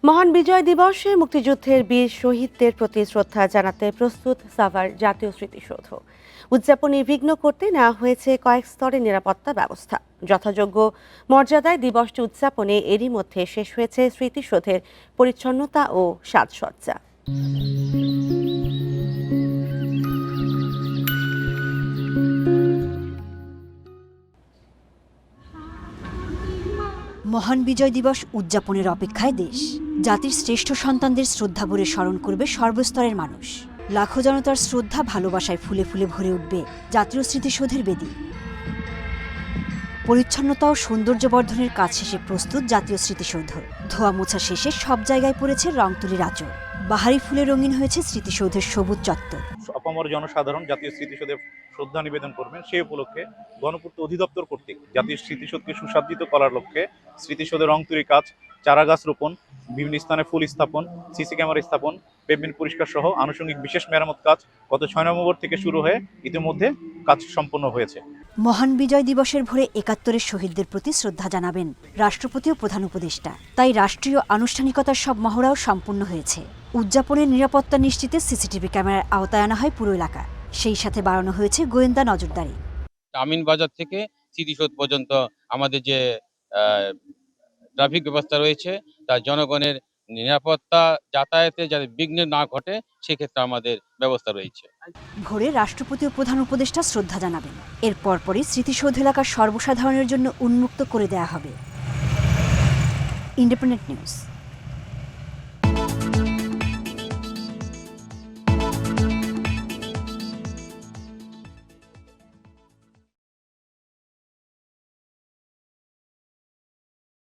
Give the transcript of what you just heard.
মহান বিজয় দিবসে মুক্তিযুদ্ধের বীর শহীদদের প্রতি শ্রদ্ধা জানাতে প্রস্তুত সাভার জাতীয় স্মৃতিসৌধ। উদযাপন নির্বিঘ্ন করতে নেওয়া হয়েছে কয়েক স্তরের নিরাপত্তা ব্যবস্থা। যথাযোগ্য মর্যাদায় দিবসটি উদযাপনে এরই মধ্যে শেষ হয়েছে স্মৃতিসৌধের পরিচ্ছন্নতা ও সাজসজ্জা। মহান বিজয় দিবস উদযাপনের অপেক্ষায় দেশ। জাতির শ্রেষ্ঠ সন্তানদের শ্রদ্ধাভরে স্মরণ করবে সর্বস্তরের মানুষ। লাখো জনতার শ্রদ্ধা ভালোবাসায় ফুলে ফুলে ভরে উঠবে জাতীয় স্মৃতিসৌধের বেদি। পরিচ্ছন্নতা ও সৌন্দর্য বর্ধনের কাজ শেষে প্রস্তুত জাতীয় স্মৃতিসৌধ। ধোয়া মোছা শেষে সব জায়গায় পড়েছে রংতুলির আঁচড়। বাহারি ফুলে রঙিন হয়েছে স্মৃতিসৌধের সবুজ চত্বর। অপামর জনসাধারণ জাতীয় স্মৃতিসৌধে শ্রদ্ধা নিবেদন করবেন সেই উপলক্ষে গণপূর্ত অধিদপ্তর কর্তৃক জাতীয় স্মৃতিসৌধকে সুসজ্জিত করার লক্ষ্যে স্মৃতিসৌধের রং তৈরির কাজ, চারা গাছ রোপণ, বিভিন্ন স্থানে ফুল স্থাপন, সিসি ক্যামেরা স্থাপন, পেভমেন্ট পরিষ্কার সহ আনুষঙ্গিক বিশেষ মেরামত কাজ গত 6 নভেম্বর থেকে শুরু হয়ে ইতিমধ্যে কাজ সম্পন্ন হয়েছে। মহান বিজয় দিবসের ভোরে ৭১-এর শহীদদের প্রতি শ্রদ্ধা জানাবেন রাষ্ট্রপতি ও প্রধান উপদেষ্টা। তাই রাষ্ট্রীয় আনুষ্ঠানিকতার সব মহড়াও সম্পূর্ণ হয়েছে। উদযাপনের নিরাপত্তা নিশ্চিতে সিসিটিভি ক্যামেরার আওতায় আনা হয় পুরো এলাকা। সেই সাথে বাড়ানো হয়েছে গোয়েন্দা নজরদারি। আমিন বাজার থেকে স্মৃতিসৌধ পর্যন্ত আমাদের যে ট্রাফিক ব্যবস্থা রয়েছে তা জনগণের নিরাপত্তা যাতায়াতে যাতে বিঘ্ন না ঘটে সেক্ষেত্রে আমাদের ব্যবস্থা রয়েছে। ভোরে রাষ্ট্রপতি ও প্রধান উপদেষ্টা শ্রদ্ধা জানাবেন। এর পরপরই স্মৃতিসৌধ এলাকা সর্বসাধারণের জন্য উন্মুক্ত করে দেয়া হবে। Independent news.